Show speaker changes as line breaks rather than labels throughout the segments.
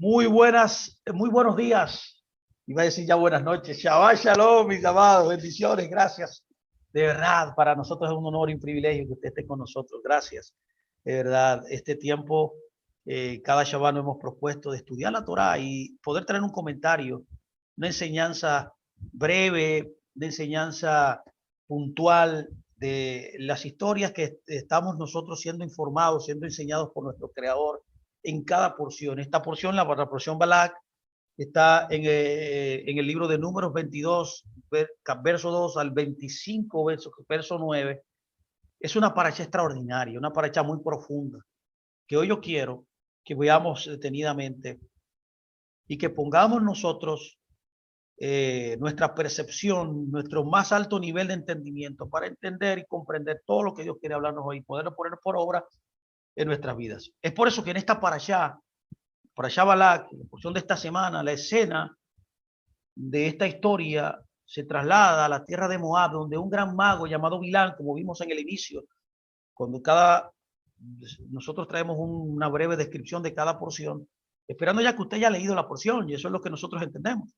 Muy buenos días. Iba a decir ya buenas noches. Shabbat Shalom, mis amados. Bendiciones, gracias. De verdad, para nosotros es un honor y un privilegio que usted esté con nosotros. Gracias. De verdad, este tiempo, cada Shabbat nos hemos propuesto de estudiar la Torah y poder tener un comentario, una enseñanza breve, de enseñanza puntual de las historias que estamos nosotros siendo informados, siendo enseñados por nuestro Creador en cada porción. Esta porción, la porción Balak, está en el libro de Números 22, verso 2 al 25, verso 9. Es una paracha extraordinaria, una paracha muy profunda, que hoy yo quiero que veamos detenidamente y que pongamos nosotros nuestra percepción, nuestro más alto nivel de entendimiento para entender y comprender todo lo que Dios quiere hablarnos hoy y poderlo poner por obra en nuestras vidas. Es por eso que en esta parashá Balak, la porción de esta semana, la escena de esta historia se traslada a la tierra de Moab, donde un gran mago llamado Bilán, como vimos en el inicio, cuando nosotros traemos una breve descripción de cada porción, esperando ya que usted haya leído la porción, y eso es lo que nosotros entendemos.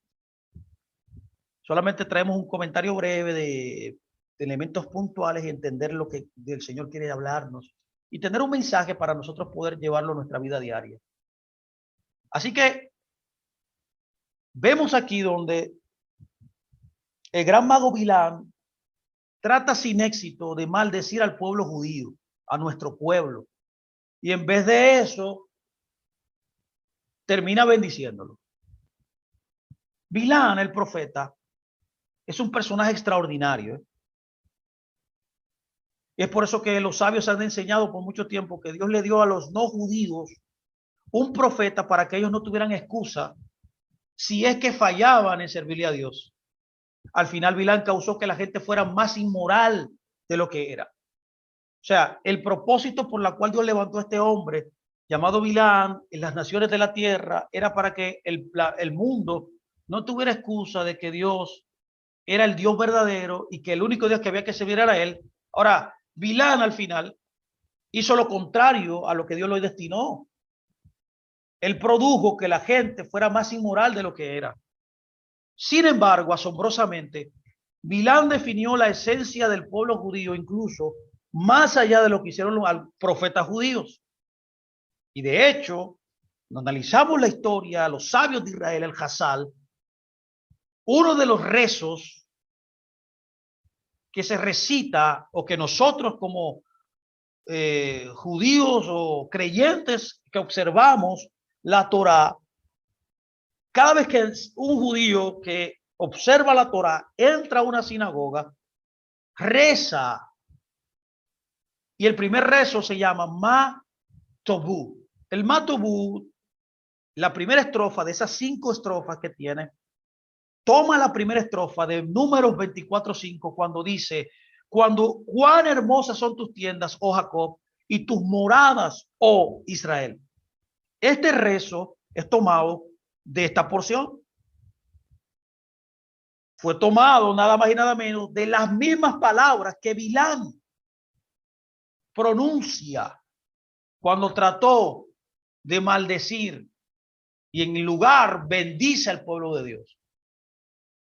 Solamente traemos un comentario breve de elementos puntuales y entender lo que el Señor quiere hablarnos y tener un mensaje para nosotros poder llevarlo a nuestra vida diaria. Así que vemos aquí donde el gran mago Bilán trata sin éxito de maldecir al pueblo judío, a nuestro pueblo, y en vez de eso termina bendiciéndolo. Bilán, el profeta, es un personaje extraordinario. Y es por eso que los sabios han enseñado por mucho tiempo que Dios le dio a los no judíos un profeta para que ellos no tuvieran excusa si es que fallaban en servirle a Dios. Al final Bilán causó que la gente fuera más inmoral de lo que era. O sea, el propósito por la cual Dios levantó a este hombre llamado Bilán en las naciones de la tierra era para que el mundo no tuviera excusa de que Dios era el Dios verdadero y que el único Dios que había que servir era él. Ahora, Bilán al final hizo lo contrario a lo que Dios lo destinó. Él produjo que la gente fuera más inmoral de lo que era. Sin embargo, asombrosamente, Bilán definió la esencia del pueblo judío incluso más allá de lo que hicieron los profetas judíos. Y de hecho, cuando analizamos la historia, los sabios de Israel, el Hazal, uno de los rezos que se recita o que nosotros como judíos o creyentes que observamos la Torá, cada vez que un judío que observa la Torá entra a una sinagoga, reza. Y el primer rezo se llama Ma Tobu. El Ma Tobu, la primera estrofa de esas 5 estrofas que tiene, toma la primera estrofa de Números 24:5 cuando dice: cuán hermosas son tus tiendas, oh Jacob, y tus moradas, oh Israel. Este rezo es tomado de esta porción. Fue tomado nada más y nada menos de las mismas palabras que Bilán pronuncia cuando trató de maldecir y en lugar bendice al pueblo de Dios.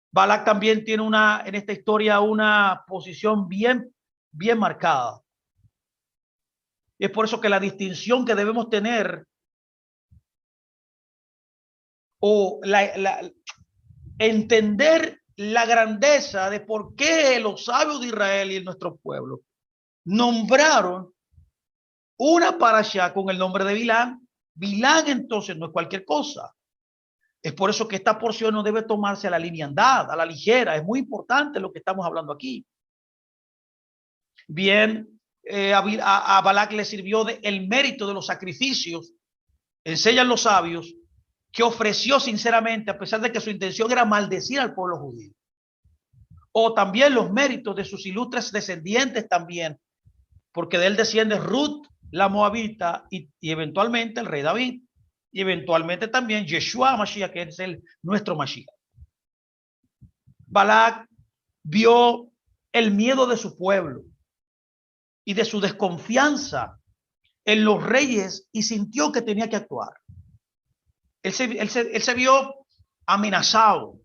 Balak también tiene en esta historia una posición bien marcada. Y es por eso que la distinción que debemos tener o entender la grandeza de por qué los sabios de Israel y nuestro pueblo nombraron una parashá con el nombre de Bilán. Bilán entonces no es cualquier cosa. Es por eso que esta porción no debe tomarse a la liviandad, a la ligera. Es muy importante lo que estamos hablando aquí. Bien, a Balak le sirvió el mérito de los sacrificios. Enseñan los sabios que ofreció sinceramente, a pesar de que su intención era maldecir al pueblo judío. O también los méritos de sus ilustres descendientes también, porque de él desciende Ruth, la moabita, y eventualmente el rey David, y eventualmente también Yeshua Mashiach, que es nuestro Mashiach. Balak vio el miedo de su pueblo y de su desconfianza en los reyes y sintió que tenía que actuar. Él se vio amenazado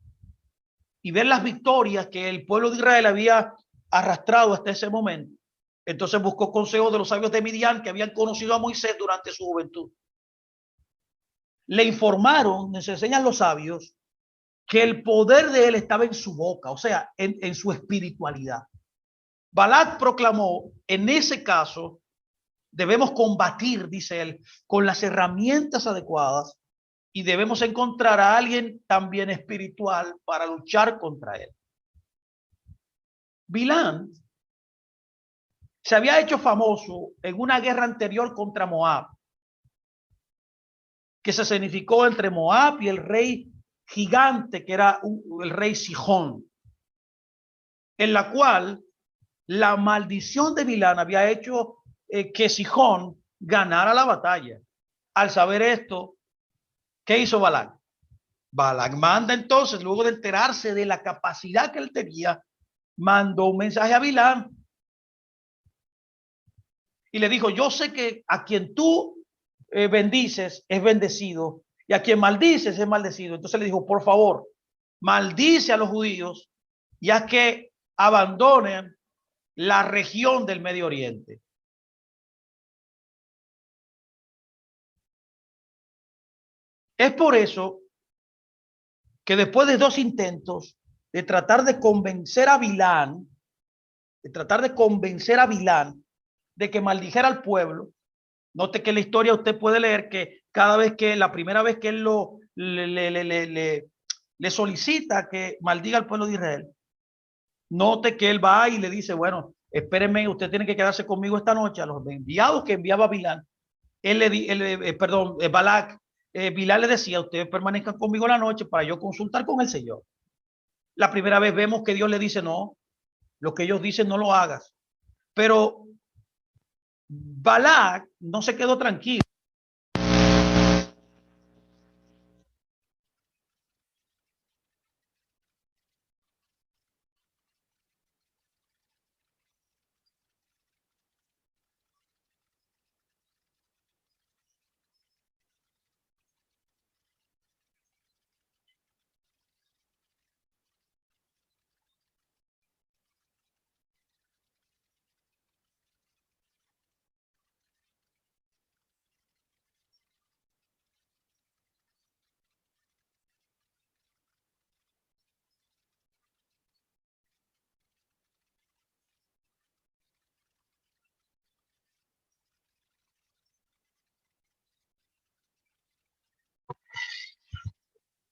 y ver las victorias que el pueblo de Israel había arrastrado hasta ese momento. Entonces buscó consejo de los sabios de Midian que habían conocido a Moisés durante su juventud. Le informaron, nos enseñan los sabios, que el poder de él estaba en su boca, o sea, en su espiritualidad. Balac proclamó, en ese caso, debemos combatir, dice él, con las herramientas adecuadas y debemos encontrar a alguien también espiritual para luchar contra él. Bilán se había hecho famoso en una guerra anterior contra Moab, que se significó entre Moab y el rey gigante, que era el rey Sihón, en la cual la maldición de Bilán había hecho que Sihón ganara la batalla. Al saber esto, ¿qué hizo Balac? Balac manda entonces, luego de enterarse de la capacidad que él tenía, mandó un mensaje a Bilán y le dijo, yo sé que a quien tú bendices es bendecido y a quien maldices es maldecido. Entonces le dijo, por favor, maldice a los judíos ya que abandonen la región del Medio Oriente. Es por eso que después de 2 intentos de tratar de convencer a Bilán, de que maldijera al pueblo, note que en la historia usted puede leer que cada vez que, la primera vez que él le solicita que maldiga al pueblo de Israel, note que él va y le dice, bueno, espérenme, usted tiene que quedarse conmigo esta noche. A los enviados que enviaba Bilán, Balac, Bilán le decía, ustedes permanezcan conmigo la noche para yo consultar con el Señor. La primera vez vemos que Dios le dice, no, lo que ellos dicen no lo hagas. Pero Balac no se quedó tranquilo.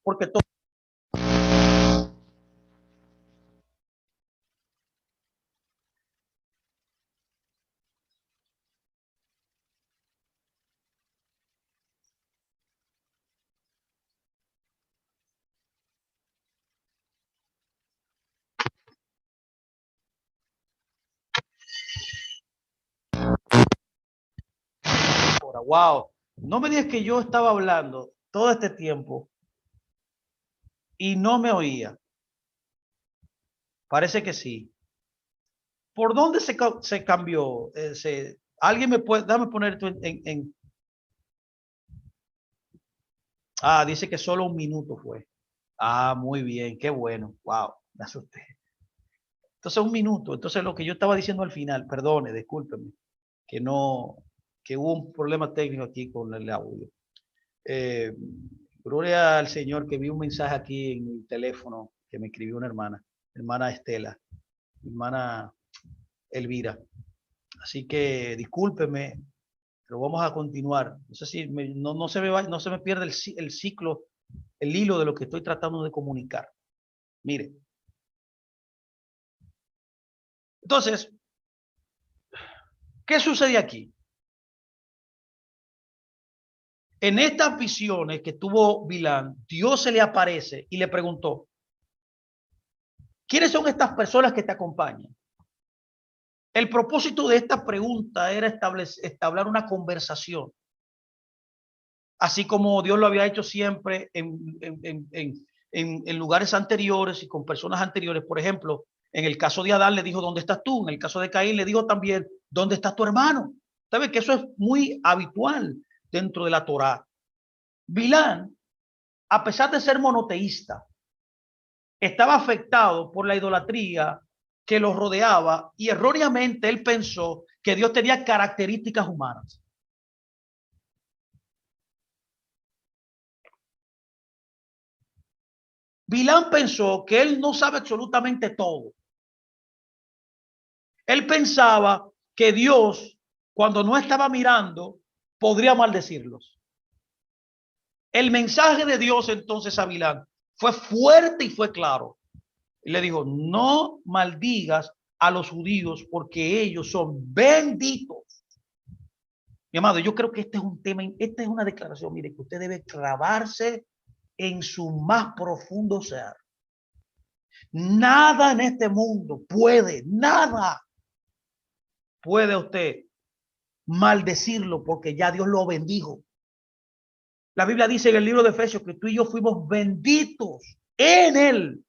Porque todo wow, no me digas que yo estaba hablando todo este tiempo y no me oía. Parece que sí. ¿Por dónde se cambió? ¿Alguien me puede, dame poner esto Ah, dice que solo 1 minuto fue. Ah, muy bien, qué bueno. Wow, me asusté. Entonces 1 minuto. Entonces lo que yo estaba diciendo al final, perdone, discúlpeme, que no, que hubo un problema técnico aquí con el audio. Gloria al Señor, que vi un mensaje aquí en mi teléfono que me escribió una hermana Estela, hermana Elvira. Así que discúlpeme, pero vamos a continuar. No sé si no se me pierde el ciclo, el hilo de lo que estoy tratando de comunicar. Mire. Entonces, ¿qué sucede aquí? En estas visiones que tuvo Bilán, Dios se le aparece y le preguntó, ¿quiénes son estas personas que te acompañan? El propósito de esta pregunta era establecer una conversación, así como Dios lo había hecho siempre en lugares anteriores y con personas anteriores. Por ejemplo, en el caso de Adán le dijo, ¿dónde estás tú? En el caso de Caín le dijo también, ¿dónde está tu hermano? ¿Sabe que eso es muy habitual dentro de la Torá? Bilán a pesar de ser monoteísta, estaba afectado por la idolatría que los rodeaba y erróneamente él pensó que Dios tenía características humanas. Bilam pensó que él no sabe absolutamente todo. Él pensaba que Dios, cuando no estaba mirando, podría maldecirlos. El mensaje de Dios entonces a Bilam fue fuerte y fue claro. Y le dijo, no maldigas a los judíos porque ellos son benditos. Mi amado, yo creo que este es un tema, esta es una declaración, mire, que usted debe clavarse en su más profundo ser. Nada en este mundo puede, nada puede usted maldecirlo porque ya Dios lo bendijo. La Biblia dice en el libro de Efesios que tú y yo fuimos benditos en él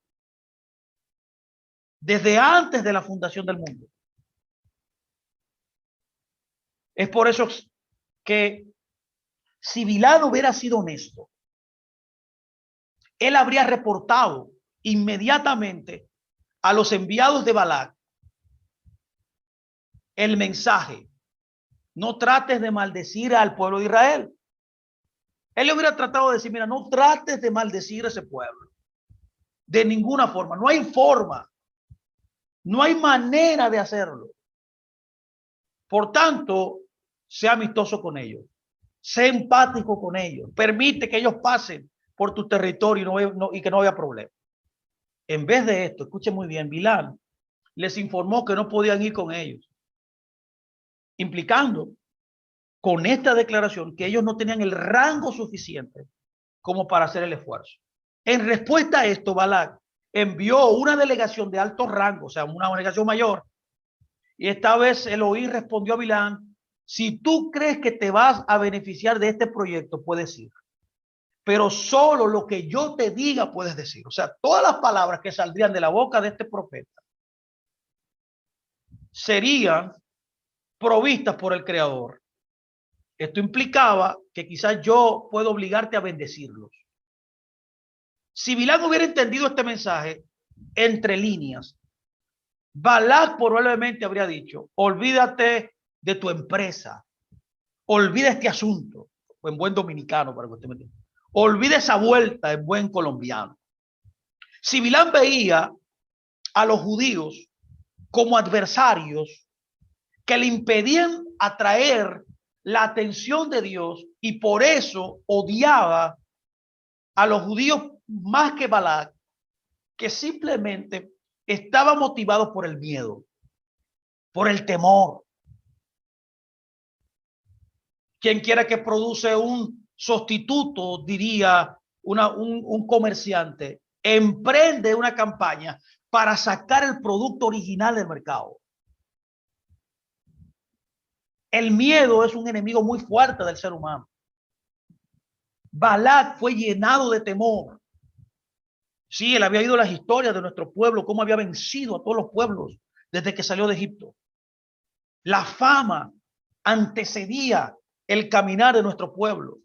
desde antes de la fundación del mundo. Es por eso que si Bilam hubiera sido honesto, él habría reportado inmediatamente a los enviados de Balac el mensaje: no trates de maldecir al pueblo de Israel. Él le hubiera tratado de decir, mira, no trates de maldecir a ese pueblo. De ninguna forma, no hay forma, no hay manera de hacerlo. Por tanto, sea amistoso con ellos, sé empático con ellos, permite que ellos pasen por tu territorio y que no haya problema. En vez de esto, escuchen muy bien, Bilam les informó que no podían ir con ellos, implicando con esta declaración que ellos no tenían el rango suficiente como para hacer el esfuerzo. En respuesta a esto, Balac envió una delegación de alto rango, o sea, una delegación mayor, y esta vez Elohim respondió a Bilam: si tú crees que te vas a beneficiar de este proyecto, puedes ir, pero solo lo que yo te diga puedes decir. O sea, todas las palabras que saldrían de la boca de este profeta serían provistas por el Creador. Esto implicaba que quizás yo puedo obligarte a bendecirlos. Si Bilam hubiera entendido este mensaje entre líneas, Balac probablemente habría dicho: olvídate de tu empresa, olvida este asunto, o en buen dominicano para que usted me entienda, olvida esa vuelta en buen colombiano. Si Bilam veía a los judíos como adversarios que le impedían atraer la atención de Dios y por eso odiaba a los judíos más que Balac, que simplemente estaba motivado por el miedo, por el temor. Quien quiera que produce un sustituto, diría un comerciante, emprende una campaña para sacar el producto original del mercado. El miedo es un enemigo muy fuerte del ser humano. Balac fue llenado de temor. Sí, él había oído las historias de nuestro pueblo, cómo había vencido a todos los pueblos desde que salió de Egipto. La fama antecedía el caminar de nuestro pueblo.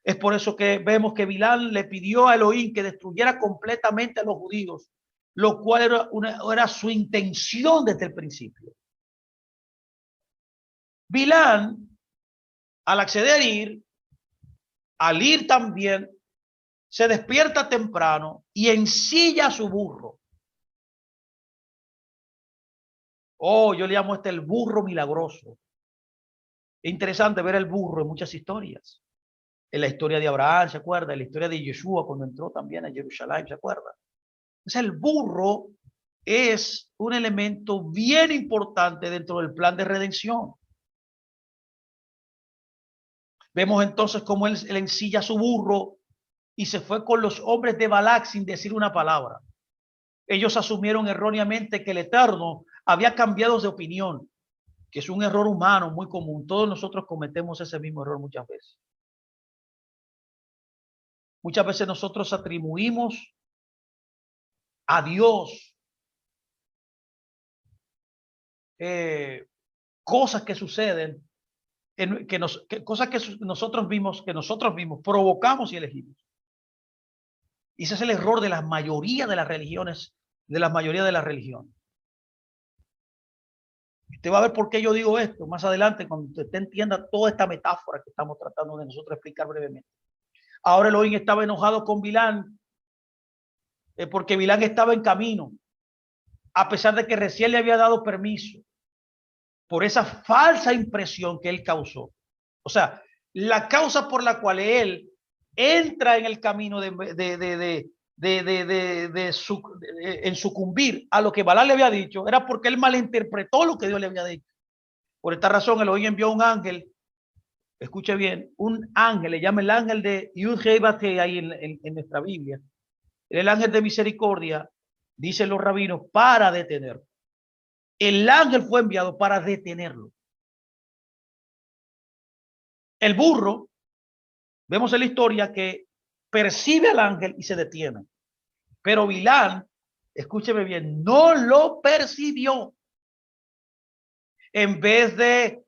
Es por eso que vemos que Bilam le pidió a Elohim que destruyera completamente a los judíos, lo cual era su intención desde el principio. Bilam, al acceder al ir también, se despierta temprano y ensilla a su burro. Oh, yo le llamo el burro milagroso. Es interesante ver el burro en muchas historias. En la historia de Abraham, ¿se acuerda? En la historia de Yeshua, cuando entró también a Jerusalén, ¿se acuerda? Entonces el burro es un elemento bien importante dentro del plan de redención. Vemos entonces cómo él ensilla su burro y se fue con los hombres de Balac sin decir una palabra. Ellos asumieron erróneamente que el Eterno había cambiado de opinión, que es un error humano muy común. Todos nosotros cometemos ese mismo error muchas veces. Muchas veces nosotros atribuimos a Dios cosas que suceden, cosas que nosotros mismos provocamos y elegimos. Y ese es el error de la mayoría de las religiones, Usted va a ver por qué yo digo esto más adelante, cuando usted entienda toda esta metáfora que estamos tratando de nosotros explicar brevemente. Ahora Elohim estaba enojado con Bilán, porque Bilán estaba en camino, a pesar de que recién le había dado permiso, por esa falsa impresión que él causó. O sea, la causa por la cual él entra en el camino en sucumbir a lo que Balaam le había dicho, era porque él malinterpretó lo que Dios le había dicho. Por esta razón, Elohim envió un ángel, escuche bien, un ángel, le llama el ángel de Yud-Hei-Vah-Hei ahí en nuestra Biblia, el ángel de misericordia, dicen los rabinos, para detenerlo. El ángel fue enviado para detenerlo. El burro, vemos en la historia que percibe al ángel y se detiene. Pero Bilán, escúcheme bien, no lo percibió. En vez de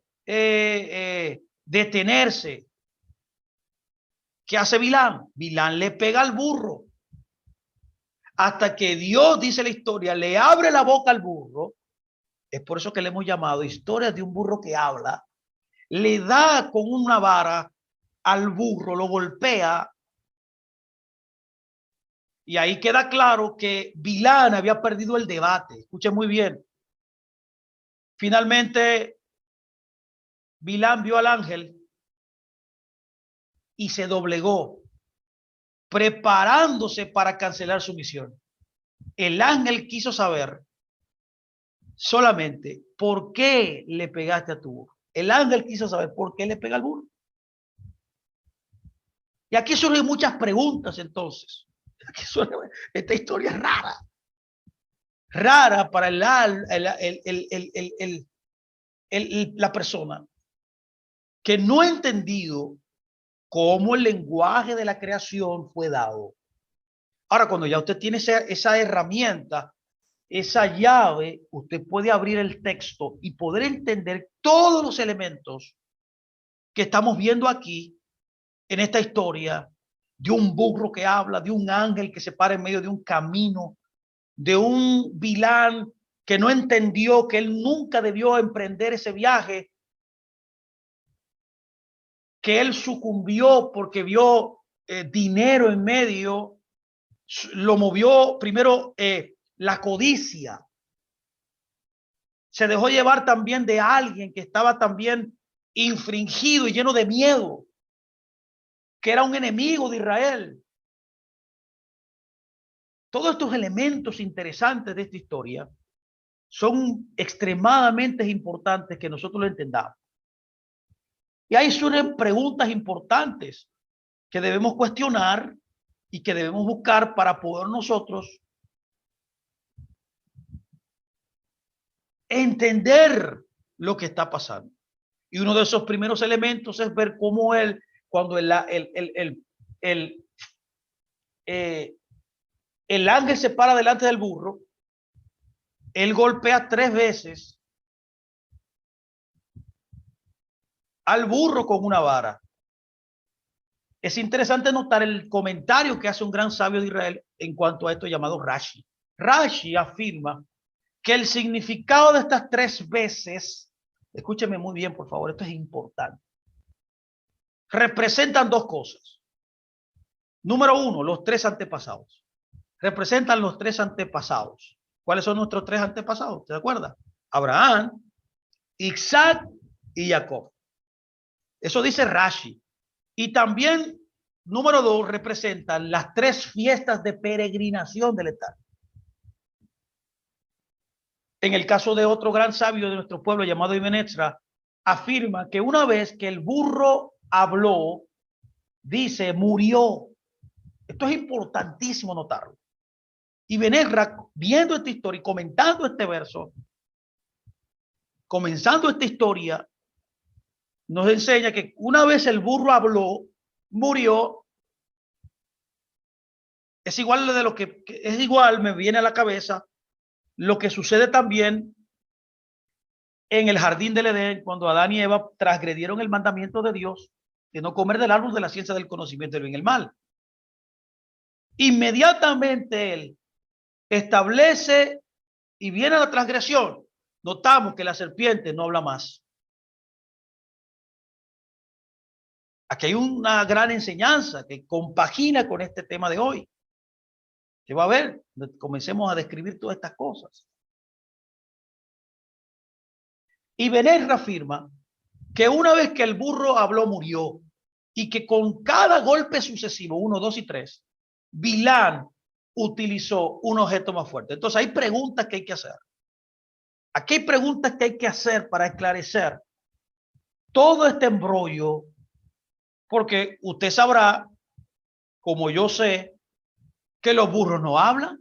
detenerse, ¿qué hace Bilán? Bilán le pega al burro. Hasta que Dios, dice la historia, le abre la boca al burro. Es por eso que le hemos llamado historia de un burro que habla. Le da con una vara al burro, lo golpea. Y ahí queda claro que Bilán había perdido el debate. Escuchen muy bien. Finalmente, Bilán vio al ángel y se doblegó, preparándose para cancelar su misión. El ángel quiso saber solamente por qué le pegaste a tu burro. El ángel quiso saber por qué le pega al burro. Y aquí surgen muchas preguntas entonces. Aquí surge, esta historia es rara. Rara para la persona que no ha entendido cómo el lenguaje de la creación fue dado. Ahora, cuando ya usted tiene esa herramienta, esa llave, usted puede abrir el texto y poder entender todos los elementos que estamos viendo aquí en esta historia de un burro que habla, de un ángel que se para en medio de un camino, de un Bilán que no entendió que él nunca debió emprender ese viaje, que él sucumbió porque vio dinero en medio, lo movió primero la codicia. Se dejó llevar también de alguien que estaba también infringido y lleno de miedo, que era un enemigo de Israel. Todos estos elementos interesantes de esta historia son extremadamente importantes que nosotros lo entendamos. Y ahí surgen preguntas importantes que debemos cuestionar y que debemos buscar para poder nosotros entender lo que está pasando. Y uno de esos primeros elementos es ver cómo él, cuando el ángel se para delante del burro, él golpea 3 veces al burro con una vara. Es interesante notar el comentario que hace un gran sabio de Israel en cuanto a esto llamado Rashi. Rashi afirma que el significado de estas 3 veces, escúcheme muy bien, por favor, esto es importante, representan 2 cosas. Número 1, los 3 antepasados. Representan los 3 antepasados. ¿Cuáles son nuestros 3 antepasados? ¿Te acuerdas? Abraham, Isaac y Jacob. Eso dice Rashi. Y también, número 2, representan las 3 fiestas de peregrinación del Eterno. En el caso de otro gran sabio de nuestro pueblo llamado Ibn Ezra, afirma que una vez que el burro habló, dice, murió. Esto es importantísimo notarlo. Ibn Ezra, viendo esta historia y comentando este verso, comenzando esta historia, nos enseña que una vez el burro habló, murió. Es igual de lo que es igual, me viene a la cabeza lo que sucede también en el jardín del Edén, cuando Adán y Eva transgredieron el mandamiento de Dios de no comer del árbol de la ciencia del conocimiento del bien y el mal. Inmediatamente él establece y viene la transgresión. Notamos que la serpiente no habla más. Aquí hay una gran enseñanza que compagina con este tema de hoy. Que va a ver, comencemos a describir todas estas cosas. Y Bener afirma que una vez que el burro habló, murió, y que con cada golpe sucesivo, 1, 2 y 3, Bilán utilizó un objeto más fuerte. Entonces hay preguntas que hay que hacer. Aquí hay preguntas que hay que hacer para esclarecer todo este embrollo, porque usted sabrá, como yo sé, que los burros no hablan.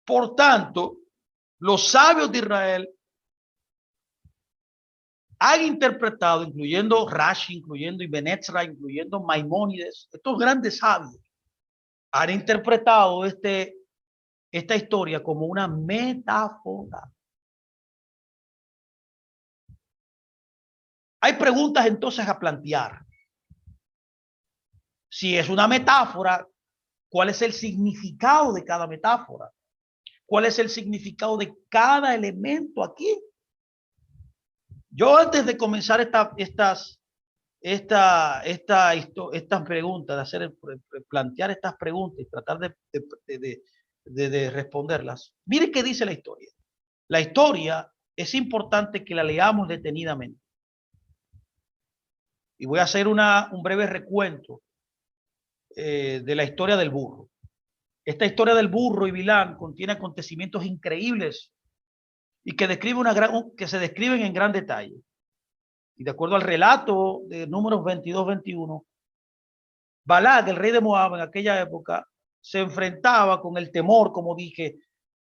Por tanto, los sabios de Israel han interpretado, incluyendo Rashi, incluyendo Ibn Ezra, incluyendo Maimónides, estos grandes sabios, han interpretado esta historia como una metáfora. Hay preguntas entonces a plantear. Si es una metáfora, ¿cuál es el significado de cada metáfora? ¿Cuál es el significado de cada elemento aquí? Yo antes de comenzar estas preguntas, plantear estas preguntas y tratar de responderlas, mire qué dice la historia. La historia es importante que la leamos detenidamente. Y voy a hacer un breve recuento de la historia del burro. Esta historia del burro y Bilán contiene acontecimientos increíbles y que que se describen en gran detalle. Y de acuerdo al relato de Números 22-21, Balac, el rey de Moab en aquella época, se enfrentaba con el temor, como dije,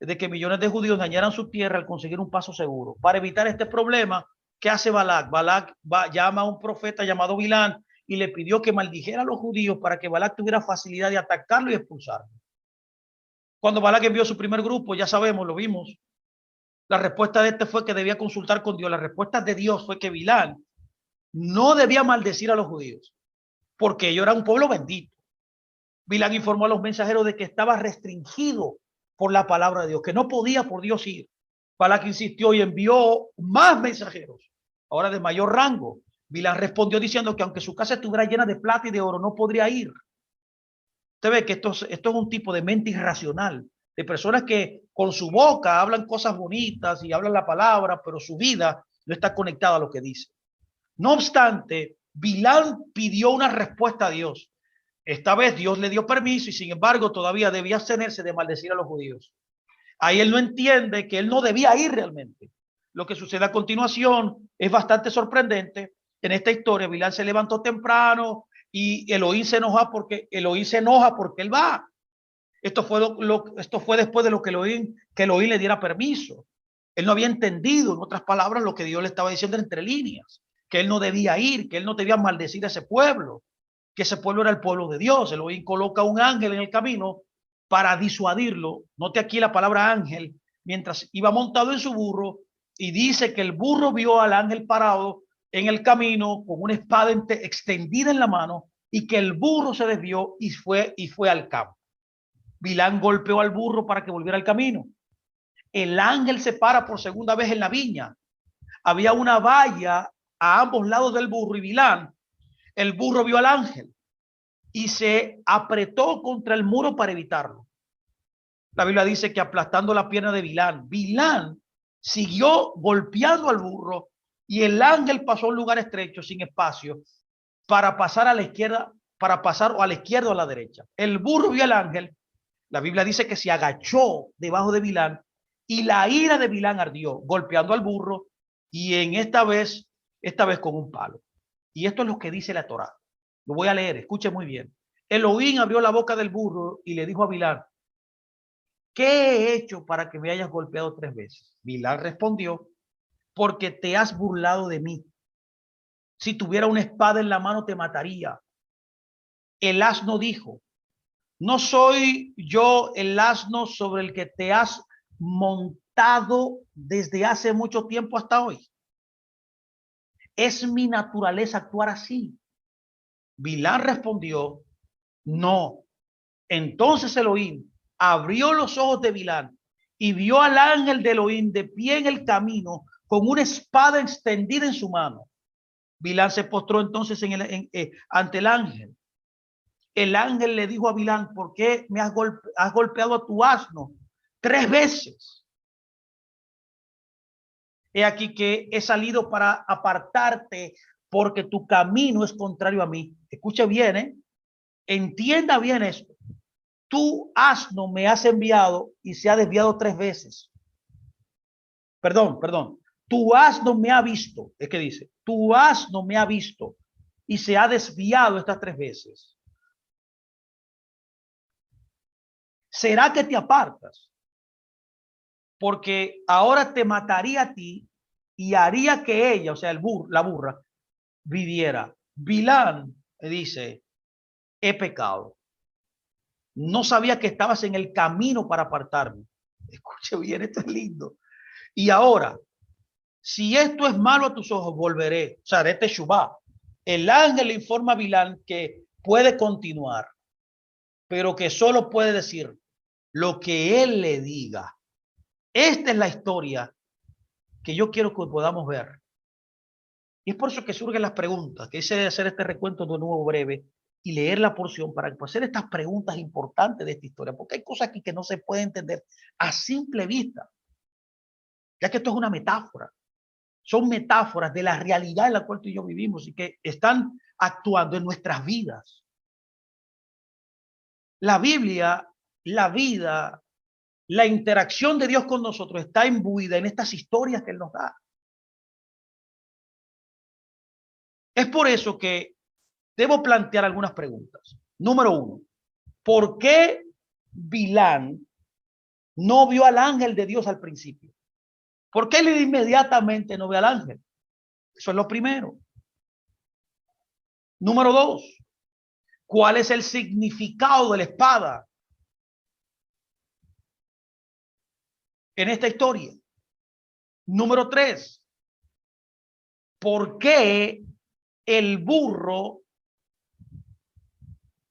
de que millones de judíos dañaran su tierra al conseguir un paso seguro. Para evitar este problema, ¿qué hace Balac? Balac llama a un profeta llamado Bilán y le pidió que maldijera a los judíos para que Balac tuviera facilidad de atacarlo y expulsarlo. Cuando Balac envió su primer grupo, ya sabemos, lo vimos, la respuesta de este fue que debía consultar con Dios. La respuesta de Dios fue que Bilán no debía maldecir a los judíos, porque ellos eran un pueblo bendito. Bilán informó a los mensajeros de que estaba restringido por la palabra de Dios, que no podía por Dios ir. Balac insistió y envió más mensajeros, ahora de mayor rango. Bilán respondió diciendo que aunque su casa estuviera llena de plata y de oro, no podría ir. Usted ve que esto es un tipo de mente irracional, de personas que con su boca hablan cosas bonitas y hablan la palabra, pero su vida no está conectada a lo que dice. No obstante, Bilán pidió una respuesta a Dios. Esta vez Dios le dio permiso y sin embargo todavía debía abstenerse de maldecir a los judíos. Ahí él no entiende que él no debía ir realmente. Lo que sucede a continuación es bastante sorprendente. En esta historia, Bilán se levantó temprano y Elohim se enoja porque él va. Esto fue después de lo que Elohim le diera permiso. Él no había entendido, en otras palabras, lo que Dios le estaba diciendo entre líneas, que él no debía ir, que él no debía maldecir a ese pueblo, que ese pueblo era el pueblo de Dios. Elohim coloca un ángel en el camino para disuadirlo. Note aquí la palabra ángel, mientras iba montado en su burro, y dice que el burro vio al ángel parado en el camino con una espada extendida en la mano y que el burro se desvió y fue al campo. Bilán golpeó al burro para que volviera al camino. El ángel se para por segunda vez en la viña. Había una valla a ambos lados del burro y Bilán, el burro vio al ángel y se apretó contra el muro para evitarlo. La Biblia dice que aplastando la pierna de Bilán siguió golpeando al burro y el ángel pasó a un lugar estrecho sin espacio para pasar a la izquierda, para pasar o a la izquierda o a la derecha. El burro vio al ángel. La Biblia dice que se agachó debajo de Bilán y la ira de Bilán ardió, golpeando al burro y esta vez con un palo. Y esto es lo que dice la Torá. Lo voy a leer, escuche muy bien. Elohim abrió la boca del burro y le dijo a Bilán: ¿qué he hecho para que me hayas golpeado 3 veces? Bilán respondió: porque te has burlado de mí. Si tuviera una espada en la mano te mataría. El asno dijo: ¿no soy yo el asno sobre el que te has montado desde hace mucho tiempo hasta hoy? Es mi naturaleza actuar así. Bilán respondió, no. Entonces Elohim abrió los ojos de Bilán y vio al ángel de Elohim de pie en el camino con una espada extendida en su mano. Bilán se postró entonces ante el ángel. El ángel le dijo a Bilán, ¿por qué me has golpeado a tu asno 3 veces? He aquí que he salido para apartarte porque tu camino es contrario a mí. Escuche bien, entienda bien esto. Tu asno me has enviado y se ha desviado 3 veces. Perdón. Tu asno me ha visto. Es que dice, tu asno me ha visto y se ha desviado estas 3 veces. ¿Será que te apartas? Porque ahora te mataría a ti y haría que ella, o sea, la burra, viviera. Bilán dice, he pecado. No sabía que estabas en el camino para apartarme. Escuche bien, esto es lindo. Y ahora, si esto es malo a tus ojos, volveré. O sea, de Teshuvá. El ángel le informa a Bilán que puede continuar, pero que solo puede decir lo que él le diga. Esta es la historia que yo quiero que podamos ver. Y es por eso que surgen las preguntas, que hice de hacer este recuento de nuevo breve y leer la porción para hacer estas preguntas importantes de esta historia, porque hay cosas aquí que no se pueden entender a simple vista, ya que esto es una metáfora. Son metáforas de la realidad en la cual tú y yo vivimos y que están actuando en nuestras vidas. La Biblia, la vida, la interacción de Dios con nosotros está imbuida en estas historias que Él nos da. Es por eso que debo plantear algunas preguntas. Número 1, ¿por qué Bilán no vio al ángel de Dios al principio? ¿Por qué él inmediatamente no ve al ángel? Eso es lo primero. Número 2, ¿cuál es el significado de la espada en esta historia? Número 3, ¿por qué el burro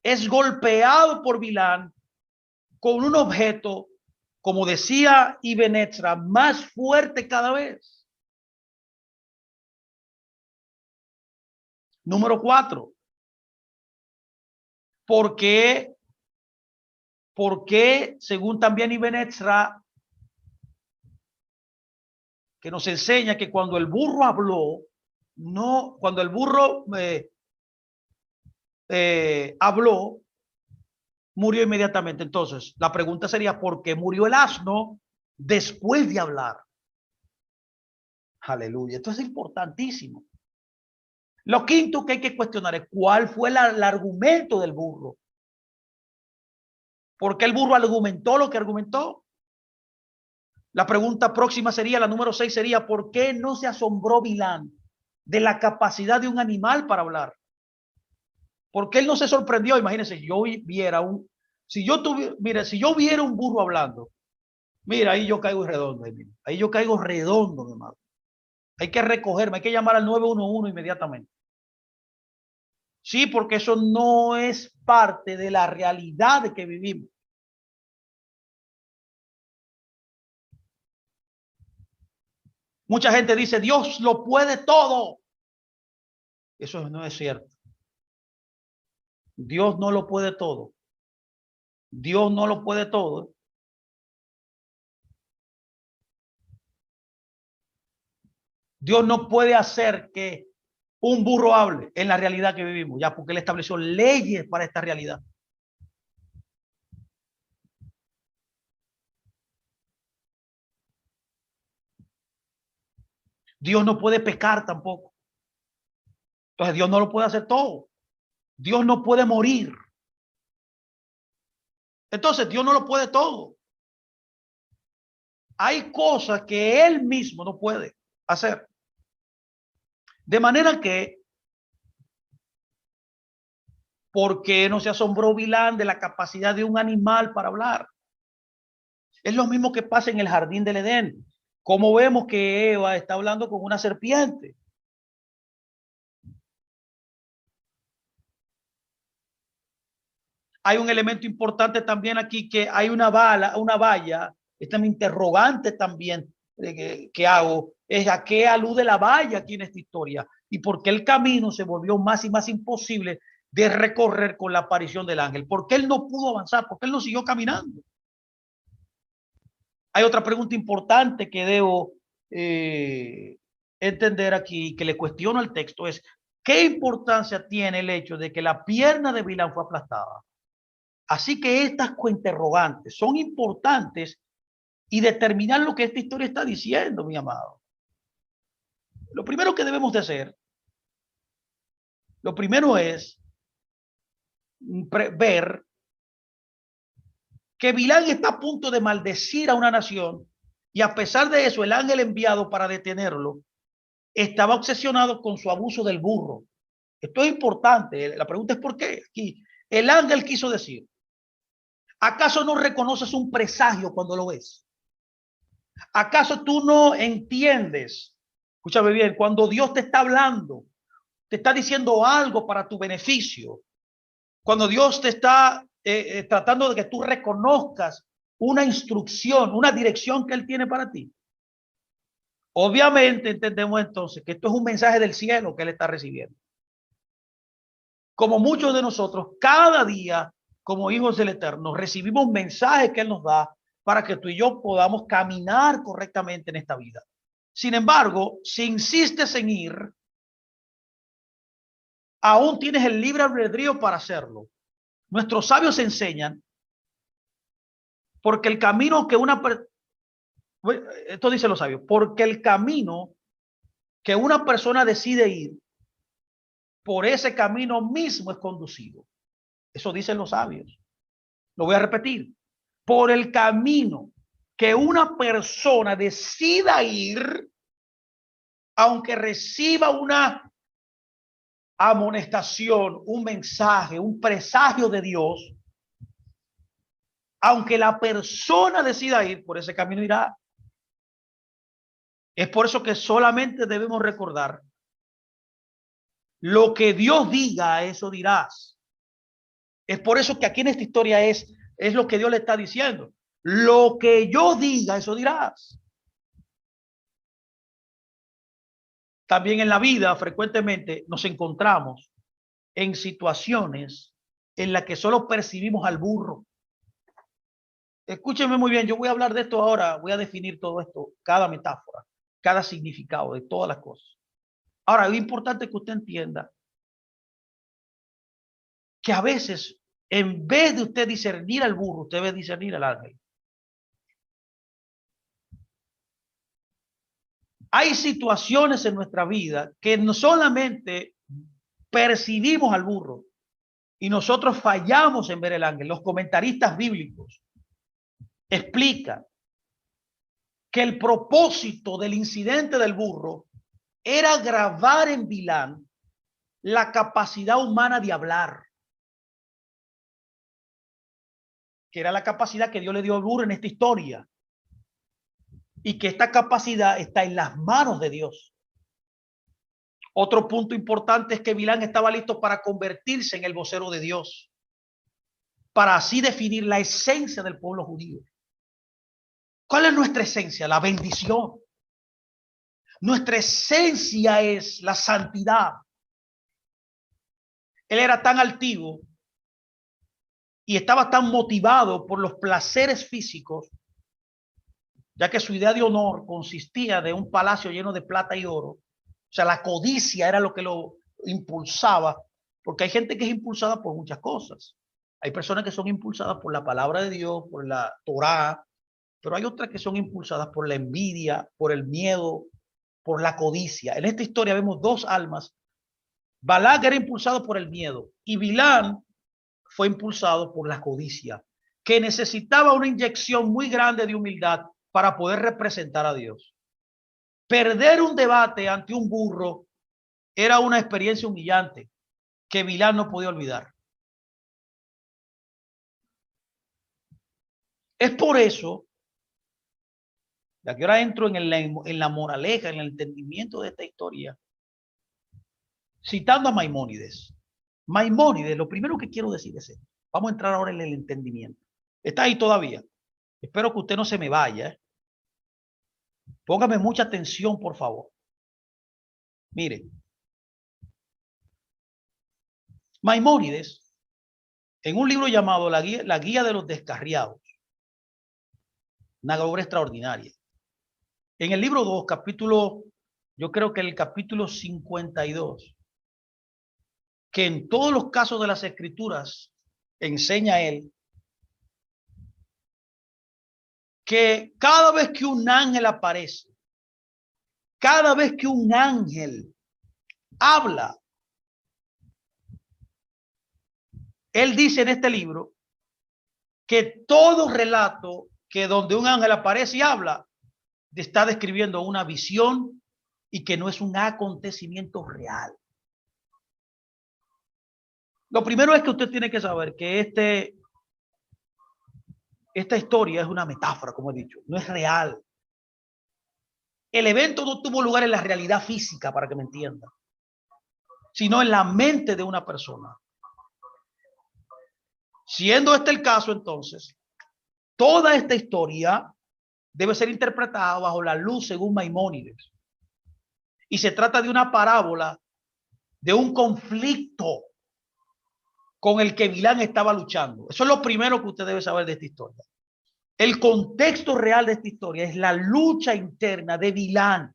es golpeado por Bilán con un objeto, como decía Ibn Ezra, más fuerte cada vez? Número 4, ¿por qué, según también Ibn Ezra, que nos enseña que cuando el burro habló, cuando el burro habló, murió inmediatamente? Entonces, la pregunta sería, ¿por qué murió el asno después de hablar? Aleluya, esto es importantísimo. Lo quinto que hay que cuestionar es cuál fue el argumento del burro. ¿Por qué el burro argumentó lo que argumentó? La pregunta próxima sería, la número 6 sería, ¿por qué no se asombró Bilán de la capacidad de un animal para hablar? ¿Por qué él no se sorprendió? Imagínense, si yo viera un burro hablando, mira, ahí yo caigo redondo, ahí yo caigo redondo, mi hermano. Hay que recogerme, hay que llamar al 911 inmediatamente. Sí, porque eso no es parte de la realidad de que vivimos. Mucha gente dice, Dios lo puede todo. Eso no es cierto. Dios no lo puede todo. Dios no lo puede todo. Dios no puede hacer que un burro hable en la realidad que vivimos, ya, porque Él estableció leyes para esta realidad. Dios no puede pecar tampoco. Entonces Dios no lo puede hacer todo. Dios no puede morir. Entonces Dios no lo puede todo. Hay cosas que Él mismo no puede hacer. De manera que, ¿por qué no se asombró Bilán de la capacidad de un animal para hablar? Es lo mismo que pasa en el jardín del Edén. Como vemos que Eva está hablando con una serpiente. Hay un elemento importante también aquí, que hay una valla. Esta es mi interrogante también que hago, es a qué alude la valla aquí en esta historia y por qué el camino se volvió más y más imposible de recorrer con la aparición del ángel. ¿Por qué él no pudo avanzar? ¿Por qué él no siguió caminando? Hay otra pregunta importante que debo entender aquí, que le cuestiono al texto, es ¿qué importancia tiene el hecho de que la pierna de Bilán fue aplastada? Así que estas cointerrogantes son importantes y determinan lo que esta historia está diciendo, mi amado. Lo primero que debemos de hacer, lo primero es ver que Bilán está a punto de maldecir a una nación y a pesar de eso, el ángel enviado para detenerlo estaba obsesionado con su abuso del burro. Esto es importante. La pregunta es ¿por qué? Aquí el ángel quiso decir, ¿acaso no reconoces un presagio cuando lo ves? ¿Acaso tú no entiendes? Escúchame bien, cuando Dios te está hablando, te está diciendo algo para tu beneficio. Cuando Dios te está tratando de que tú reconozcas una instrucción, una dirección que Él tiene para ti. Obviamente entendemos entonces que esto es un mensaje del cielo que Él está recibiendo. Como muchos de nosotros, cada día, como hijos del Eterno, recibimos mensajes que Él nos da para que tú y yo podamos caminar correctamente en esta vida. Sin embargo, si insistes en ir, aún tienes el libre albedrío para hacerlo. Nuestros sabios enseñan, porque el camino que esto dice los sabios, porque el camino que una persona decide ir, por ese camino mismo es conducido. Eso dicen los sabios. Lo voy a repetir. Por el camino que una persona decida ir, aunque reciba una amonestación, un mensaje, un presagio de Dios, aunque la persona decida ir, por ese camino irá. Es por eso que solamente debemos recordar lo que Dios diga, eso dirás. Es por eso que aquí en esta historia es lo que Dios le está diciendo. Lo que yo diga, eso dirás. También en la vida frecuentemente nos encontramos en situaciones en las que solo percibimos al burro. Escúchenme muy bien, yo voy a hablar de esto ahora, voy a definir todo esto, cada metáfora, cada significado de todas las cosas. Ahora, es importante que usted entienda que a veces, en vez de usted discernir al burro, usted debe discernir al ángel. Hay situaciones en nuestra vida que no solamente percibimos al burro y nosotros fallamos en ver el ángel. Los comentaristas bíblicos explican que el propósito del incidente del burro era grabar en Bilán la capacidad humana de hablar, que era la capacidad que Dios le dio al burro en esta historia, y que esta capacidad está en las manos de Dios. Otro punto importante es que Bilán estaba listo para convertirse en el vocero de Dios, para así definir la esencia del pueblo judío. ¿Cuál es nuestra esencia? La bendición. Nuestra esencia es la santidad. Él era tan altivo y estaba tan motivado por los placeres físicos, ya que su idea de honor consistía de un palacio lleno de plata y oro. O sea, la codicia era lo que lo impulsaba, porque hay gente que es impulsada por muchas cosas. Hay personas que son impulsadas por la palabra de Dios, por la Torá, pero hay otras que son impulsadas por la envidia, por el miedo, por la codicia. En esta historia vemos dos almas. Balac era impulsado por el miedo y Bilán fue impulsado por la codicia, que necesitaba una inyección muy grande de humildad para poder representar a Dios. Perder un debate ante un burro era una experiencia humillante que Bilán no podía olvidar. Es por eso, ya que ahora entro en la moraleja, en el entendimiento de esta historia, citando a Maimónides. Maimónides, lo primero que quiero decir es esto. Vamos a entrar ahora en el entendimiento. ¿Está ahí todavía? Espero que usted no se me vaya. Póngame mucha atención, por favor. Mire, Maimónides, en un libro llamado La Guía de los Descarriados, una obra extraordinaria. En el libro 2, capítulo, yo creo que el capítulo 52, que en todos los casos de las escrituras enseña él que cada vez que un ángel aparece, cada vez que un ángel habla, él dice en este libro que todo relato que donde un ángel aparece y habla está describiendo una visión y que no es un acontecimiento real. Lo primero es que usted tiene que saber que esta historia es una metáfora, como he dicho, no es real. El evento no tuvo lugar en la realidad física, para que me entienda, sino en la mente de una persona. Siendo este el caso, entonces, toda esta historia debe ser interpretada bajo la luz según Maimónides. Y se trata de una parábola de un conflicto con el que Bilán estaba luchando. Eso es lo primero que usted debe saber de esta historia. El contexto real de esta historia es la lucha interna de Bilán.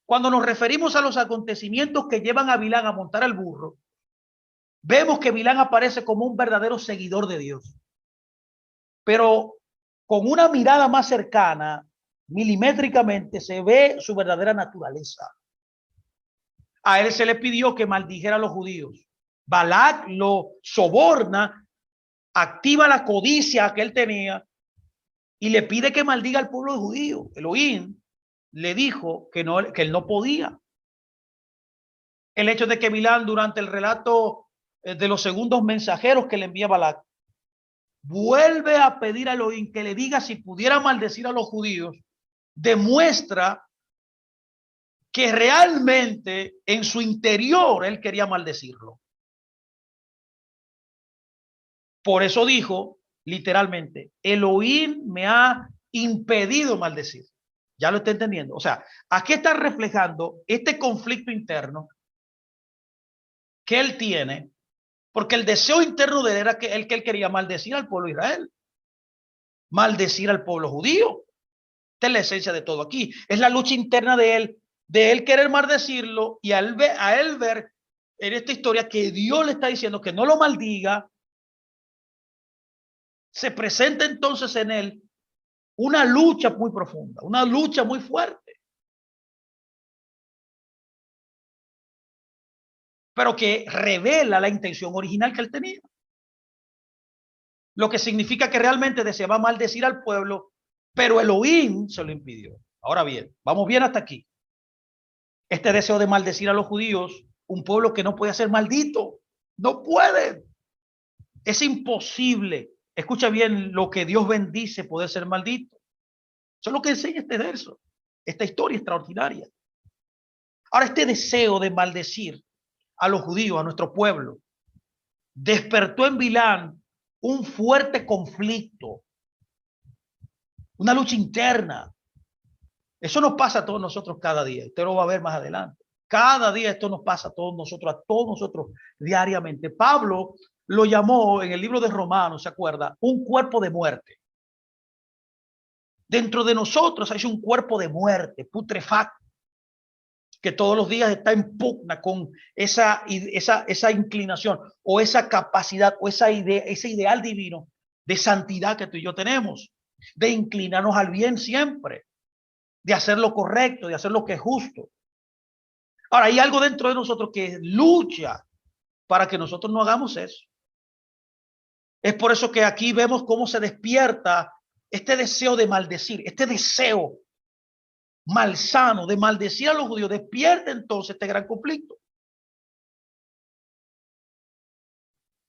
Cuando nos referimos a los acontecimientos que llevan a Bilán a montar el burro, vemos que Bilán aparece como un verdadero seguidor de Dios. Pero con una mirada más cercana, milimétricamente, se ve su verdadera naturaleza. A él se le pidió que maldijera a los judíos. Balac lo soborna, activa la codicia que él tenía y le pide que maldiga al pueblo judío. Elohim le dijo que él no podía. El hecho de que Bilán, durante el relato de los segundos mensajeros que le envía Balac, vuelve a pedir a Elohim que le diga si pudiera maldecir a los judíos, demuestra que realmente en su interior él quería maldecirlo. Por eso dijo literalmente, Elohim me ha impedido maldecir. Ya lo está entendiendo. O sea, aquí está reflejando este conflicto interno que él tiene, porque el deseo interno de él era que él quería maldecir al pueblo de Israel, maldecir al pueblo judío. Esta es la esencia de todo aquí. Es la lucha interna de él querer maldecirlo y a él ver en esta historia que Dios le está diciendo que no lo maldiga. Se presenta entonces en él una lucha muy profunda, una lucha muy fuerte, pero que revela la intención original que él tenía. Lo que significa que realmente deseaba maldecir al pueblo, pero Elohim se lo impidió. Ahora bien, vamos bien hasta aquí. Este deseo de maldecir a los judíos, un pueblo que no puede ser maldito, no puede. Es imposible. Escucha bien, lo que Dios bendice puede ser maldito. Eso es lo que enseña este verso, esta historia extraordinaria. Ahora, este deseo de maldecir a los judíos, a nuestro pueblo, despertó en Bilán un fuerte conflicto, una lucha interna. Eso nos pasa a todos nosotros cada día. Usted lo va a ver más adelante. Cada día esto nos pasa a todos nosotros diariamente. Pablo lo llamó en el libro de Romanos, ¿se acuerda? Un cuerpo de muerte. Dentro de nosotros hay un cuerpo de muerte, putrefacto, que todos los días está en pugna con esa inclinación o esa capacidad o esa idea, ese ideal divino de santidad que tú y yo tenemos, de inclinarnos al bien siempre, de hacer lo correcto, de hacer lo que es justo. Ahora, hay algo dentro de nosotros que lucha para que nosotros no hagamos eso. Es por eso que aquí vemos cómo se despierta este deseo de maldecir, este deseo malsano de maldecir a los judíos, despierta entonces este gran conflicto.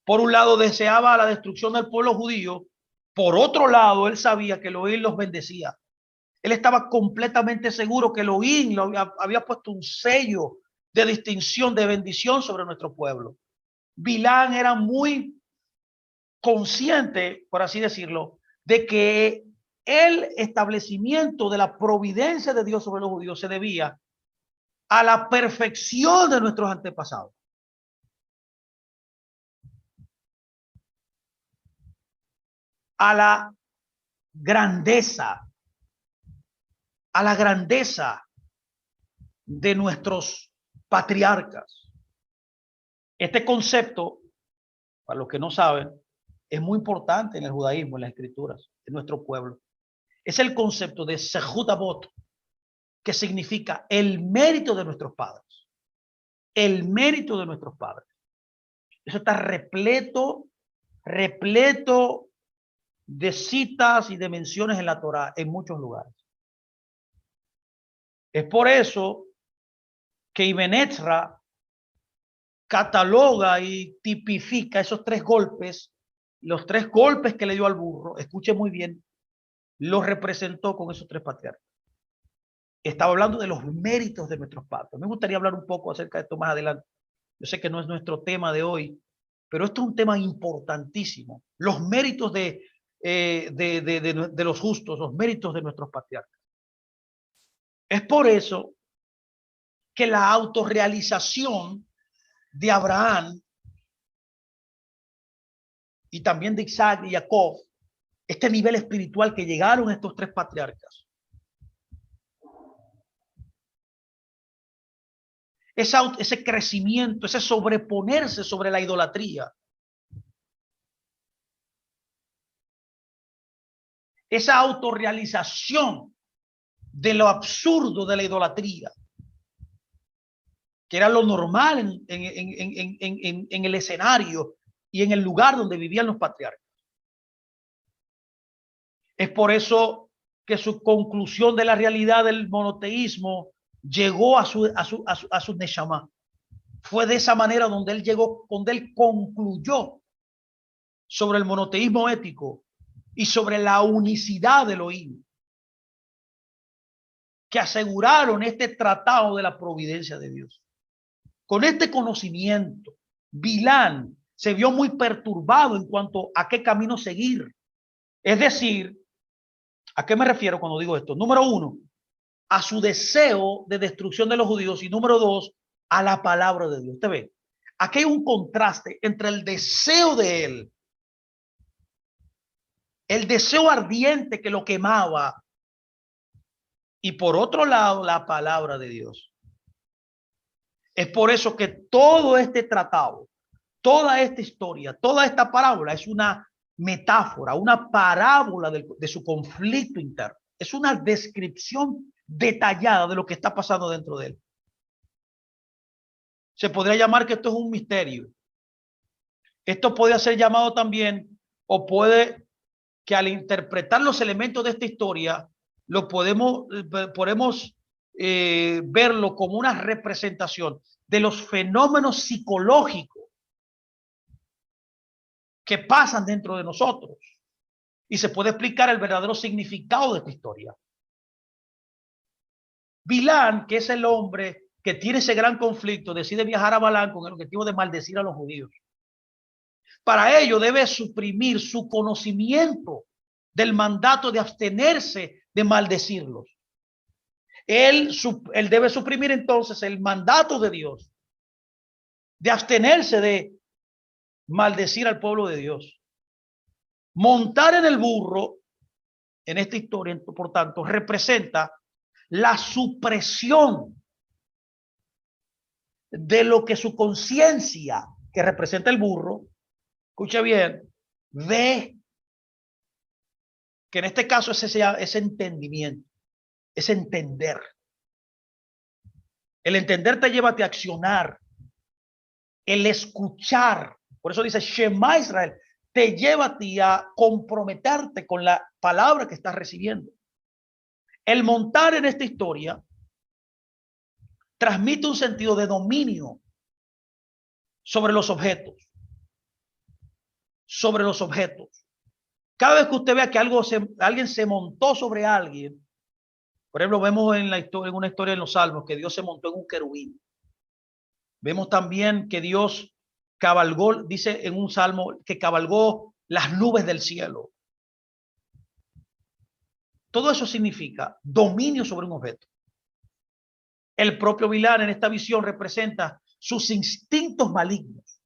Por un lado deseaba la destrucción del pueblo judío, por otro lado él sabía que Elohim los bendecía. Él estaba completamente seguro que Elohim había puesto un sello de distinción, de bendición sobre nuestro pueblo. Bilán era muy consciente, por así decirlo, de que el establecimiento de la providencia de Dios sobre los judíos se debía a la perfección de nuestros antepasados. A la grandeza, de nuestros patriarcas. Este concepto, para los que no saben, es muy importante en el judaísmo, en las escrituras, en nuestro pueblo. Es el concepto de Zehut Avot, que significa el mérito de nuestros padres. El mérito de nuestros padres. Eso está repleto de citas y de menciones en la Torá en muchos lugares. Es por eso que Ibn Ezra cataloga y tipifica esos tres golpes, los tres golpes que le dio al burro. Escuche muy bien, los representó con esos tres patriarcas. Estaba hablando de los méritos de nuestros padres. Me gustaría hablar un poco acerca de esto más adelante. Yo sé que no es nuestro tema de hoy, pero esto es un tema importantísimo. Los méritos de los justos, los méritos de nuestros patriarcas. Es por eso que la autorrealización de Abraham y también de Isaac y Jacob, este nivel espiritual que llegaron estos tres patriarcas, ese crecimiento, ese sobreponerse sobre la idolatría, esa autorrealización de lo absurdo de la idolatría, que era lo normal en el escenario y en el lugar donde vivían los patriarcas. Es por eso que su conclusión de la realidad del monoteísmo llegó a su neshama. Fue de esa manera donde él llegó, donde él concluyó sobre el monoteísmo ético y sobre la unicidad de Elohim, que aseguraron este tratado de la providencia de Dios. Con este conocimiento, Bilán se vio muy perturbado en cuanto a qué camino seguir. Es decir, ¿a qué me refiero cuando digo esto? Número uno, a su deseo de destrucción de los judíos, y número dos, a la palabra de Dios. Usted ve, aquí hay un contraste entre el deseo de él, el deseo ardiente que lo quemaba, y por otro lado, la palabra de Dios. Es por eso que todo este tratado, toda esta historia, toda esta parábola es una metáfora, una parábola de su conflicto interno. Es una descripción detallada de lo que está pasando dentro de él. Se podría llamar que esto es un misterio. Esto puede ser llamado también, o puede que al interpretar los elementos de esta historia, lo podemos verlo como una representación de los fenómenos psicológicos que pasan dentro de nosotros. Y se puede explicar el verdadero significado de esta historia. Bilán, que es el hombre que tiene ese gran conflicto, decide viajar a Balán con el objetivo de maldecir a los judíos. Para ello debe suprimir su conocimiento del mandato de abstenerse de maldecirlos. Él debe suprimir entonces el mandato de Dios de abstenerse de maldecir al pueblo de Dios. Montar en el burro, en esta historia, por tanto, representa la supresión de lo que su conciencia, que representa el burro, escuche bien, ve que en este caso es ese entendimiento, es entender. El entender te lleva a accionar. El escuchar, por eso dice Shema Israel, te lleva a ti a comprometerte con la palabra que estás recibiendo. El montar en esta historia transmite un sentido de dominio sobre los objetos. Sobre los objetos. Cada vez que usted vea que alguien se montó sobre alguien, por ejemplo, vemos en una historia en los Salmos que Dios se montó en un querubín. Vemos también que Dios cabalgó, dice en un salmo, que cabalgó las nubes del cielo. Todo eso significa dominio sobre un objeto. El propio Bilán en esta visión representa sus instintos malignos.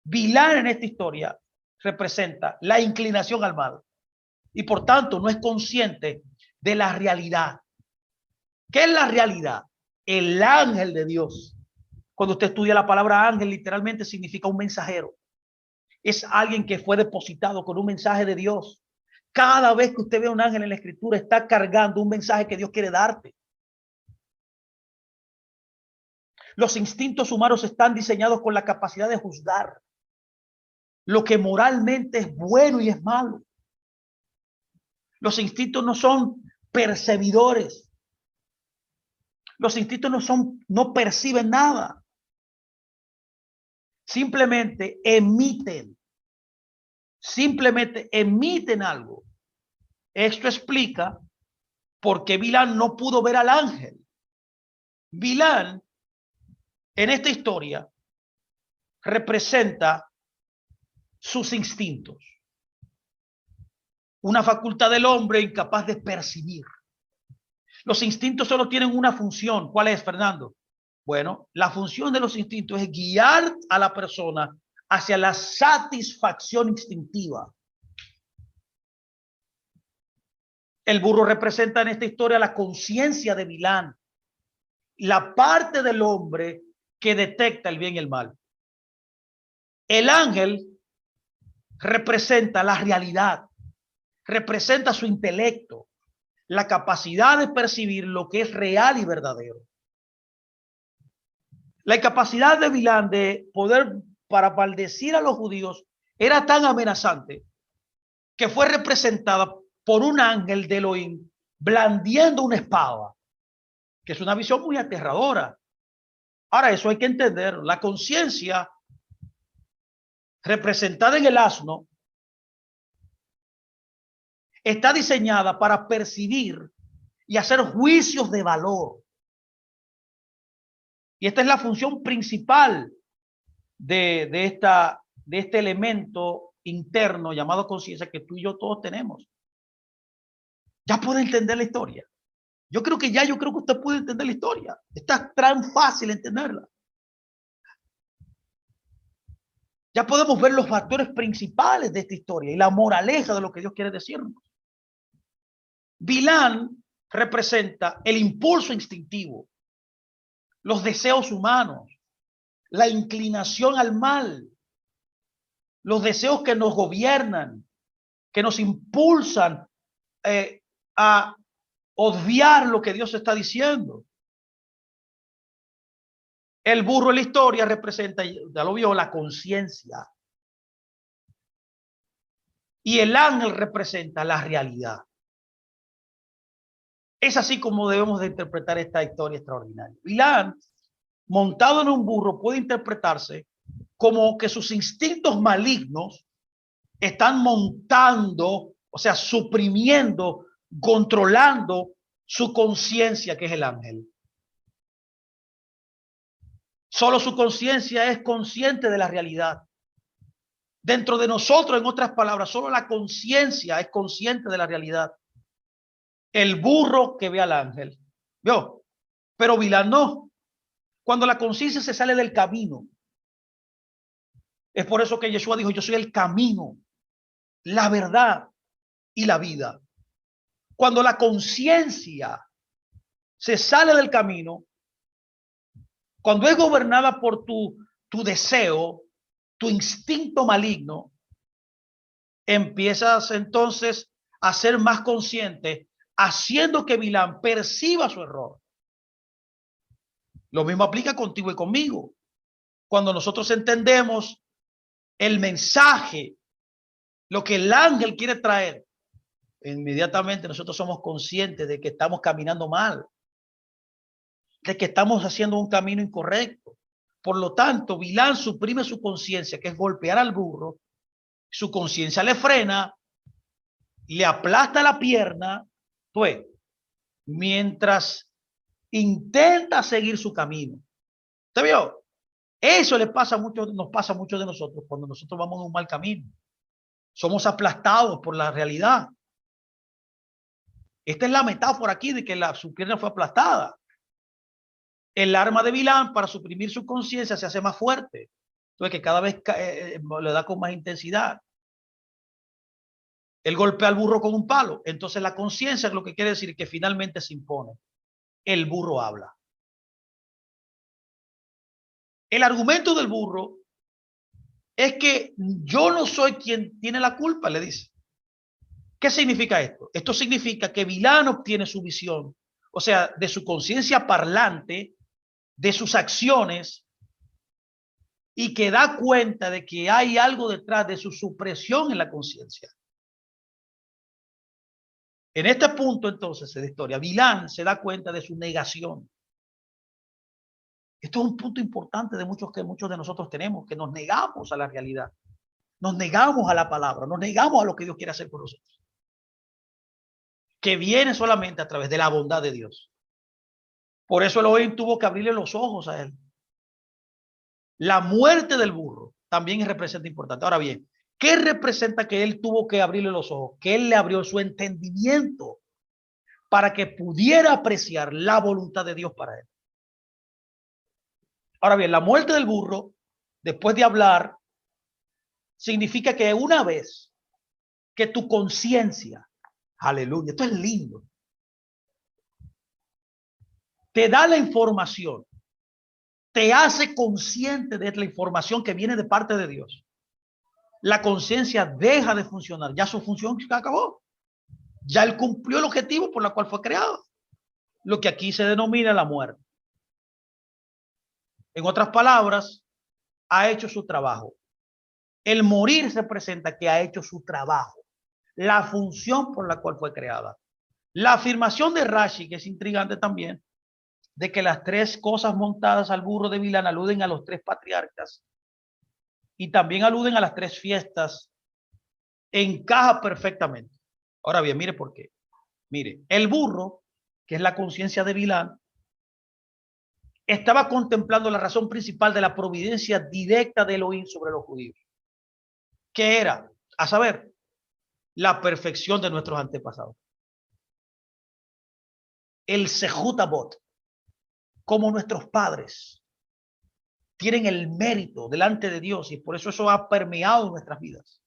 Bilán en esta historia representa la inclinación al mal y por tanto no es consciente de la realidad. ¿Qué es la realidad? El ángel de Dios. Cuando usted estudia la palabra ángel, literalmente significa un mensajero. Es alguien que fue depositado con un mensaje de Dios. Cada vez que usted ve un ángel en la escritura, está cargando un mensaje que Dios quiere darte. Los instintos humanos están diseñados con la capacidad de juzgar lo que moralmente es bueno y es malo. Los instintos no son percibidores. Los instintos no perciben nada. Simplemente emiten algo. Esto explica por qué Bilán no pudo ver al ángel. Bilán, en esta historia, representa sus instintos. Una facultad del hombre incapaz de percibir. Los instintos solo tienen una función. ¿Cuál es, Fernando? Bueno, la función de los instintos es guiar a la persona hacia la satisfacción instintiva. El burro representa en esta historia la conciencia de Bilán, la parte del hombre que detecta el bien y el mal. El ángel representa la realidad, representa su intelecto, la capacidad de percibir lo que es real y verdadero. La incapacidad de Bilán de poder para maldecir a los judíos era tan amenazante que fue representada por un ángel de Elohim blandiendo una espada, que es una visión muy aterradora. Ahora, eso hay que entender. La conciencia representada en el asno está diseñada para percibir y hacer juicios de valor. Y esta es la función principal de este elemento interno llamado conciencia que tú y yo todos tenemos. Ya puede entender la historia. Yo creo que usted puede entender la historia. Está tan fácil entenderla. Ya podemos ver los factores principales de esta historia y la moraleja de lo que Dios quiere decirnos. Bilán representa el impulso instintivo, los deseos humanos, la inclinación al mal, los deseos que nos gobiernan, que nos impulsan a obviar lo que Dios está diciendo. El burro en la historia representa, ya lo vio, la conciencia. Y el ángel representa la realidad. Es así como debemos de interpretar esta historia extraordinaria. Bilán, montado en un burro, puede interpretarse como que sus instintos malignos están montando, o sea, suprimiendo, controlando su conciencia, que es el ángel. Solo su conciencia es consciente de la realidad. Dentro de nosotros, en otras palabras, solo la conciencia es consciente de la realidad. El burro que ve al ángel, ¿vio? Pero Bilán no. Cuando la conciencia se sale del camino, es por eso que Yeshua dijo: yo soy el camino, la verdad y la vida. Cuando la conciencia se sale del camino, cuando es gobernada por tu deseo, tu instinto maligno, empiezas entonces a ser más consciente, haciendo que Bilán perciba su error. Lo mismo aplica contigo y conmigo. Cuando nosotros entendemos el mensaje, lo que el ángel quiere traer, inmediatamente nosotros somos conscientes de que estamos caminando mal, de que estamos haciendo un camino incorrecto. Por lo tanto, Bilán suprime su conciencia, que es golpear al burro. Su conciencia le frena, le aplasta la pierna, pues, mientras intenta seguir su camino. ¿Usted vio? Eso le pasa mucho, nos pasa a muchos de nosotros cuando nosotros vamos en un mal camino. Somos aplastados por la realidad. Esta es la metáfora aquí de que su pierna fue aplastada. El arma de Bilán para suprimir su conciencia se hace más fuerte. Entonces que cada vez le da con más intensidad. Él golpea al burro con un palo. Entonces la conciencia es lo que quiere decir que finalmente se impone. El burro habla. El argumento del burro es que yo no soy quien tiene la culpa, le dice. ¿Qué significa esto? Esto significa que Bilán obtiene su visión, o sea, de su conciencia parlante, de sus acciones, y que da cuenta de que hay algo detrás de su supresión en la conciencia. En este punto, entonces, de la historia, Bilán se da cuenta de su negación. Esto es un punto importante de muchos que muchos de nosotros tenemos, que nos negamos a la realidad, nos negamos a la palabra, nos negamos a lo que Dios quiere hacer por nosotros, que viene solamente a través de la bondad de Dios. Por eso Elohim tuvo que abrirle los ojos a él. La muerte del burro también representa importante. Ahora bien, ¿qué representa que él tuvo que abrirle los ojos? Que él le abrió su entendimiento para que pudiera apreciar la voluntad de Dios para él. Ahora bien, la muerte del burro, después de hablar, significa que una vez que tu conciencia, aleluya, esto es lindo, te da la información, te hace consciente de la información que viene de parte de Dios, la conciencia deja de funcionar, ya su función se acabó, ya él cumplió el objetivo por el cual fue creado, lo que aquí se denomina la muerte. En otras palabras, ha hecho su trabajo. El morir se presenta que ha hecho su trabajo, la función por la cual fue creada. La afirmación de Rashi, que es intrigante también, de que las tres cosas montadas al burro de Bilán aluden a los tres patriarcas y también aluden a las tres fiestas, encaja perfectamente. Ahora bien, mire por qué. Mire, el burro, que es la conciencia de Bilán, estaba contemplando la razón principal de la providencia directa de Elohim sobre los judíos. ¿Qué era? A saber, la perfección de nuestros antepasados. El Sejutabot, como nuestros padres tienen el mérito delante de Dios y por eso eso ha permeado nuestras vidas.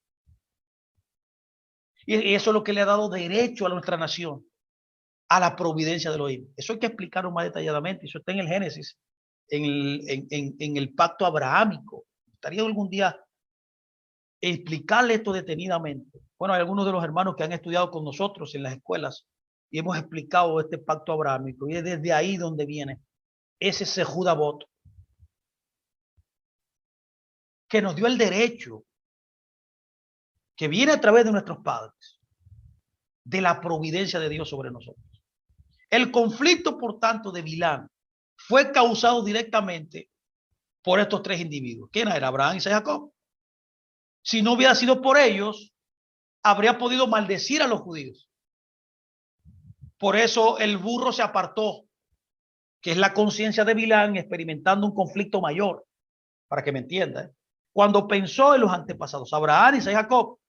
Y eso es lo que le ha dado derecho a nuestra nación, a la providencia de Elohim. Eso hay que explicarlo más detalladamente. Eso está en el Génesis, en el pacto abrahámico. Estaría algún día explicarle esto detenidamente. Bueno, hay algunos de los hermanos que han estudiado con nosotros en las escuelas y hemos explicado este pacto abrahámico y es desde ahí donde viene ese Sejudabot que nos dio el derecho que viene a través de nuestros padres, de la providencia de Dios sobre nosotros. El conflicto, por tanto, de Bilán fue causado directamente por estos tres individuos. ¿Quién era? Abraham, Isaac y Jacob. Si no hubiera sido por ellos, habría podido maldecir a los judíos. Por eso el burro se apartó, que es la conciencia de Bilán experimentando un conflicto mayor, para que me entienda. Cuando pensó en los antepasados, Abraham, Isaac y Jacob,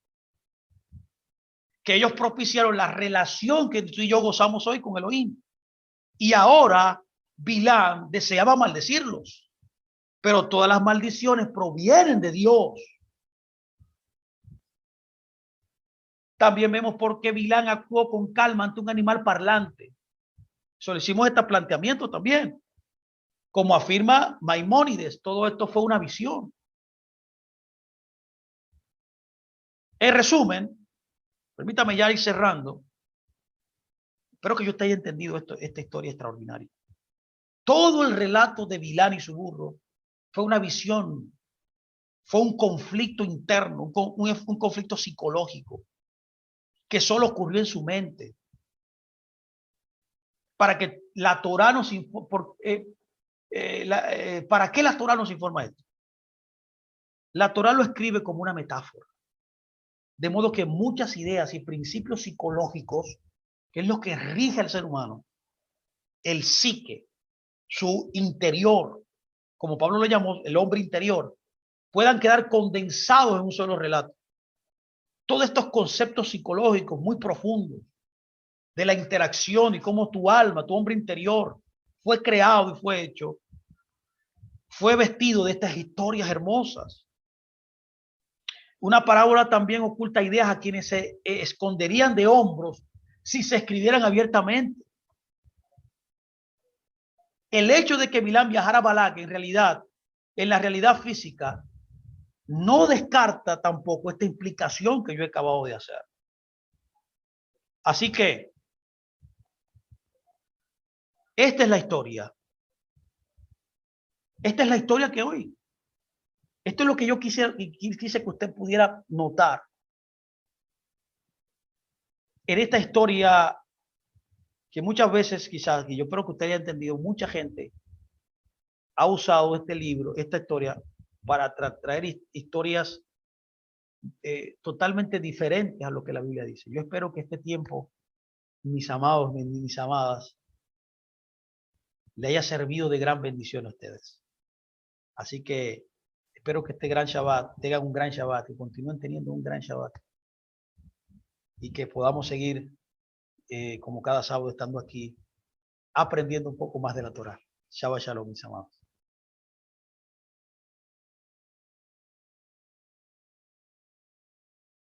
que ellos propiciaron la relación que tú y yo gozamos hoy con Elohim. Y ahora Bilán deseaba maldecirlos, pero todas las maldiciones provienen de Dios. También vemos por qué Bilán actuó con calma ante un animal parlante. Eso le hicimos este planteamiento también. Como afirma Maimónides, todo esto fue una visión. En resumen, permítame ya ir cerrando. Espero que yo te haya entendido esta historia extraordinaria. Todo el relato de Bilán y su burro fue una visión, fue un conflicto interno, un conflicto psicológico que solo ocurrió en su mente. Para que la Torá nos ¿para qué la Torá nos informa esto? La Torá lo escribe como una metáfora. De modo que muchas ideas y principios psicológicos, que es lo que rige al ser humano, el psique, su interior, como Pablo lo llamó, el hombre interior, puedan quedar condensados en un solo relato. Todos estos conceptos psicológicos muy profundos de la interacción y cómo tu alma, tu hombre interior, fue creado y fue hecho, fue vestido de estas historias hermosas. Una parábola también oculta ideas a quienes se esconderían de hombros si se escribieran abiertamente. El hecho de que Bilam viajara a Balak en la realidad física, no descarta tampoco esta implicación que yo he acabado de hacer. Así que esta es la historia. Esta es la historia que hoy. Esto es lo que yo quise que usted pudiera notar. En esta historia que muchas veces quizás, y yo espero que usted haya entendido, mucha gente ha usado este libro, esta historia, para traer historias totalmente diferentes a lo que la Biblia dice. Yo espero que este tiempo, mis amados, mis amadas, le haya servido de gran bendición a ustedes. Así que espero que este gran Shabbat tengan un gran Shabbat, que continúen teniendo un gran Shabbat y que podamos seguir como cada sábado estando aquí aprendiendo un poco más de la Torah. Shabbat Shalom, mis amados.